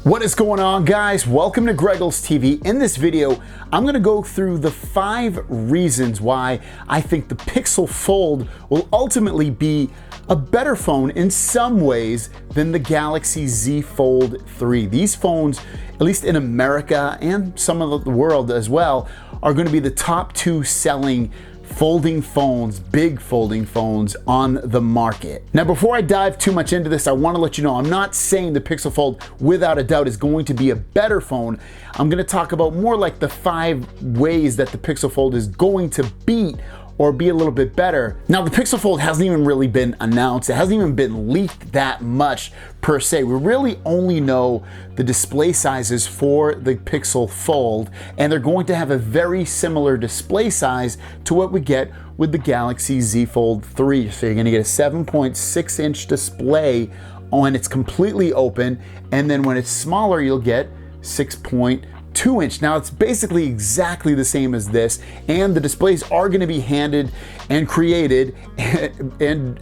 What is going on, guys? Welcome to Greggles TV. In this video, I'm going to go through the 5 reasons why I think the Pixel Fold will ultimately be a better phone in some ways than the Galaxy Z Fold 3. These phones, at least in America and some of the world as well, are going to be the top 2 selling folding phones, big folding phones on the market. Now, before I dive too much into this, I want to let you know I'm not saying the Pixel Fold without a doubt is going to be a better phone. I'm going to talk about more like the 5 ways that the Pixel Fold is going to beat or be a little bit better. Now, the Pixel Fold hasn't even really been announced. It hasn't even been leaked that much per se. We really only know the display sizes for the Pixel Fold, and they're going to have a very similar display size to what we get with the Galaxy Z Fold 3. So you're gonna get a 7.6 inch display when it's completely open, and then when it's smaller, you'll get 6.2 inch. Now it's basically exactly the same as this, and the displays are going to be handed and created and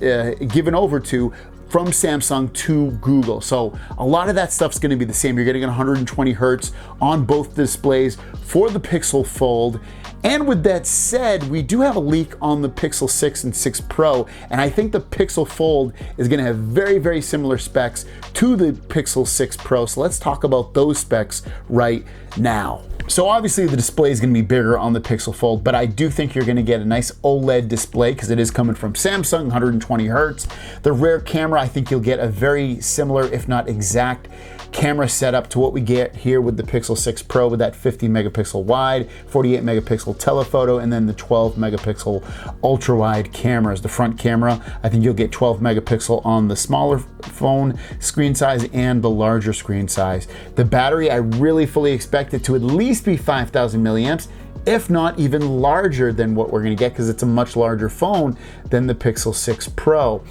given over to from Samsung to Google. So a lot of that stuff's going to be the same. You're getting 120 hertz on both displays for the Pixel Fold. And with that said, we do have a leak on the Pixel 6 and 6 Pro, and I think the Pixel Fold is going to have very, very similar specs to the Pixel 6 Pro. So let's talk about those specs right now. So obviously the display is going to be bigger on the Pixel Fold, but I do think you're going to get a nice OLED display because it is coming from Samsung, 120 hertz. The rear camera, I think you'll get a very similar, if not exact, camera setup to what we get here with the Pixel 6 Pro with that 50 megapixel wide, 48 megapixel telephoto, and then the 12 megapixel ultra wide cameras. The front camera, I think you'll get 12 megapixel on the smaller phone screen size and the larger screen size. The battery, I really fully expect it to at least be 5,000 milliamps, if not even larger than what we're gonna get because it's a much larger phone than the Pixel 6 Pro.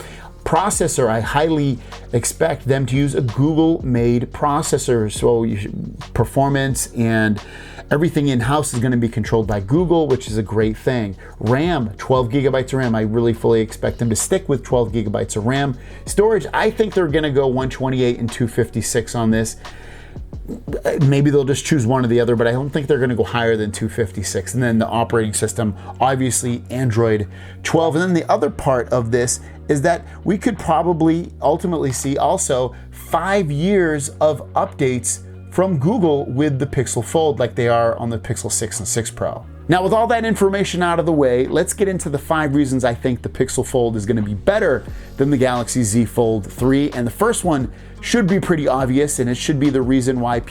Processor, I highly expect them to use a Google-made processor, so performance and everything in-house is going to be controlled by Google, which is a great thing. RAM, 12 gigabytes of RAM. I really fully expect them to stick with 12 gigabytes of RAM. Storage, I think they're going to go 128 and 256 on this. Maybe they'll just choose one or the other, but I don't think they're going to go higher than 256. And then the operating system, obviously Android 12. And then the other part of this is that we could probably ultimately see also 5 years of updates from Google with the Pixel Fold like they are on the Pixel 6 and 6 Pro. Now, with all that information out of the way, let's get into the 5 reasons I think the Pixel Fold is going to be better than the Galaxy Z Fold 3. And the first one should be pretty obvious, and it should be the reason why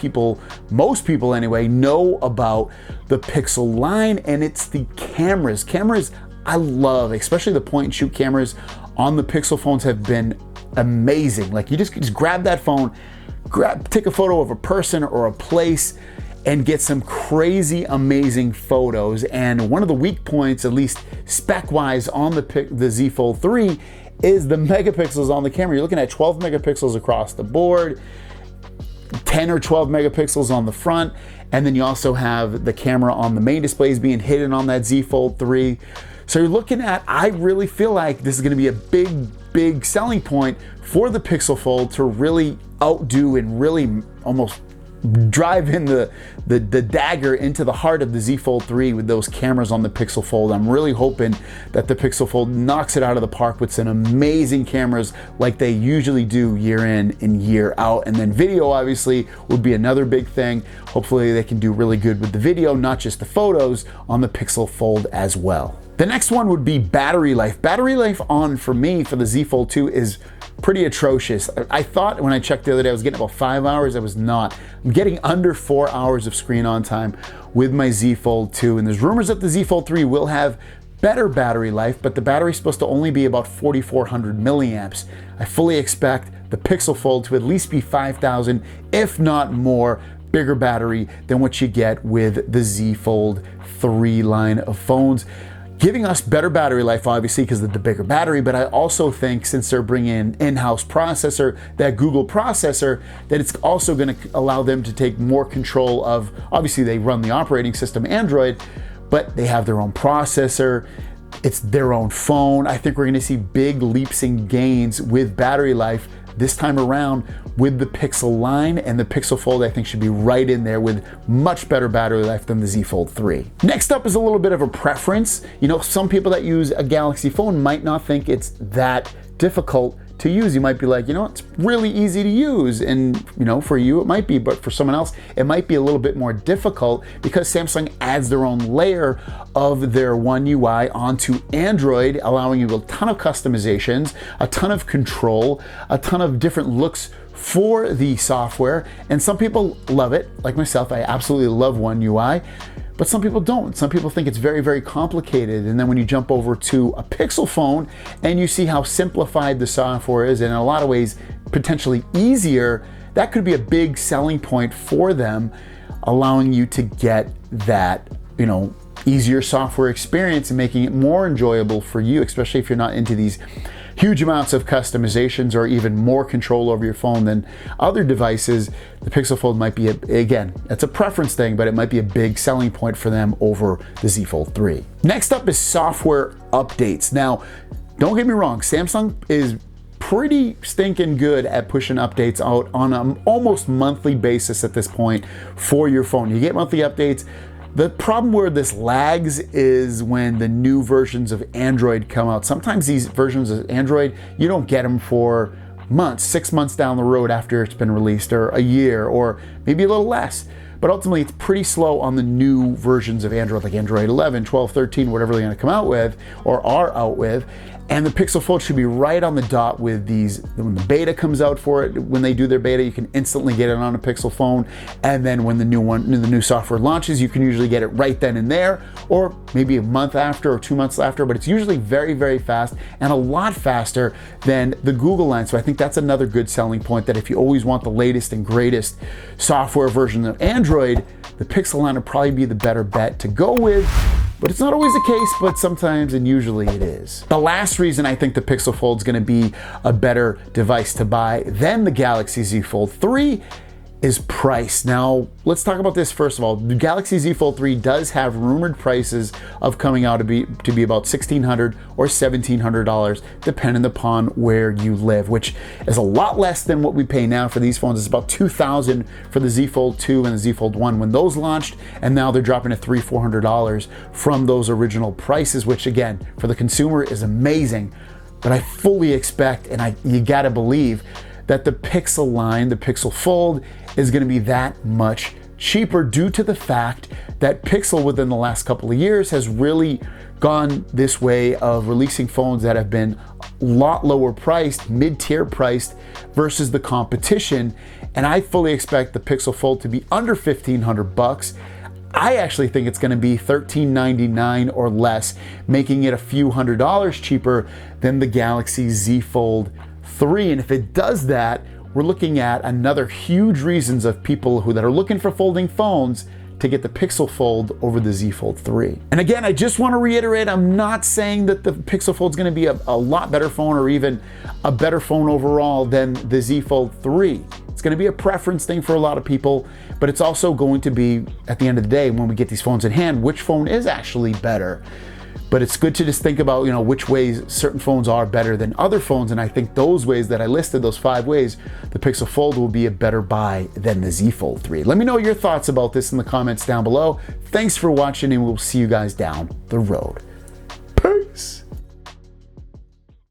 most people anyway, know about the Pixel line, and it's the cameras. Cameras I love, especially the point and shoot cameras on the Pixel phones have been amazing. Like you just grab that phone, take a photo of a person or a place, and get some crazy amazing photos. And one of the weak points, at least spec-wise on the Z Fold 3, is the megapixels on the camera. You're looking at 12 megapixels across the board, 10 or 12 megapixels on the front, and then you also have the camera on the main displays being hidden on that Z Fold 3. So you're looking at, I really feel like this is going to be a big selling point for the Pixel Fold to really outdo and really almost drive in the dagger into the heart of the Z Fold 3 with those cameras on the Pixel Fold. I'm really hoping that the Pixel Fold knocks it out of the park with some amazing cameras like they usually do year in and year out. And then video obviously would be another big thing. Hopefully they can do really good with the video, not just the photos on the Pixel Fold as well. The next one would be battery life. Battery life for me for the Z Fold 2 is pretty atrocious. I thought when I checked the other day I was getting about 5 hours. I was not. I'm getting under 4 hours of screen on time with my Z Fold 2, and there's rumors that the Z Fold 3 will have better battery life, but the battery's supposed to only be about 4,400 milliamps. I fully expect the Pixel Fold to at least be 5,000, if not more, bigger battery than what you get with the Z Fold 3 line of phones, giving us better battery life, obviously, because of the bigger battery. But I also think since they're bringing in in-house processor, that Google processor, that it's also going to allow them to take more control of, obviously they run the operating system Android, but they have their own processor. It's their own phone. I think we're going to see big leaps and gains with battery life this time around with the Pixel line, and the Pixel Fold I think should be right in there with much better battery life than the Z Fold 3. Next up is a little bit of a preference. You know, some people that use a Galaxy phone might not think it's that difficult to use. You might be like, you know, it's really easy to use, and you know, for you it might be, but for someone else it might be a little bit more difficult because Samsung adds their own layer of their One UI onto Android, allowing you a ton of customizations, a ton of control, a ton of different looks for the software. And some people love it, like myself. I absolutely love One UI. But some people don't. Some people think it's very, very complicated. And then when you jump over to a Pixel phone and you see how simplified the software is, and in a lot of ways potentially easier, that could be a big selling point for them, allowing you to get that, you know, easier software experience and making it more enjoyable for you, especially if you're not into these huge amounts of customizations or even more control over your phone than other devices. The Pixel Fold might be, again, it's a preference thing, but it might be a big selling point for them over the Z Fold 3. Next up is software updates. Now, don't get me wrong, Samsung is pretty stinking good at pushing updates out on an almost monthly basis at this point for your phone. You get monthly updates. The problem where this lags is when the new versions of Android come out. Sometimes these versions of Android, you don't get them for months, 6 months down the road after it's been released, or a year, or maybe a little less. But ultimately, it's pretty slow on the new versions of Android, like Android 11, 12, 13, whatever they're gonna come out with, or are out with. And the Pixel Fold should be right on the dot with these. When the beta comes out for it, when they do their beta, you can instantly get it on a Pixel phone. And then when the new software launches, you can usually get it right then and there, or maybe a month after or 2 months after, but it's usually very, very fast and a lot faster than the Google line. So I think that's another good selling point, that if you always want the latest and greatest software version of Android, the Pixel line would probably be the better bet to go with. But it's not always the case, but sometimes and usually it is. The last reason I think the Pixel Fold is going to be a better device to buy than the Galaxy Z Fold 3 is price. Now, let's talk about this first of all. The Galaxy Z Fold 3 does have rumored prices of coming out to be about $1,600 or $1,700, depending upon where you live, which is a lot less than what we pay now for these phones. It's about $2,000 for the Z Fold 2 and the Z Fold 1 when those launched, and now they're dropping to $300, $400 from those original prices, which again, for the consumer is amazing. But I fully expect, and you gotta believe, that the Pixel line, the Pixel Fold, is going to be that much cheaper due to the fact that Pixel within the last couple of years has really gone this way of releasing phones that have been a lot lower priced, mid-tier priced versus the competition. And I fully expect the Pixel Fold to be under $1,500. I actually think it's going to be $1,399 or less, making it a few $100s cheaper than the Galaxy Z Fold 3. And if it does that, we're looking at another huge reasons of people that are looking for folding phones to get the Pixel Fold over the Z Fold 3. And again, I just want to reiterate, I'm not saying that the Pixel Fold is going to be a lot better phone or even a better phone overall than the Z Fold 3. It's going to be a preference thing for a lot of people, but it's also going to be, at the end of the day, when we get these phones in hand, which phone is actually better. But it's good to just think about, you know, which ways certain phones are better than other phones. And I think those ways that I listed, those 5 ways, the Pixel Fold will be a better buy than the Z Fold 3. Let me know your thoughts about this in the comments down below. Thanks for watching, and we'll see you guys down the road.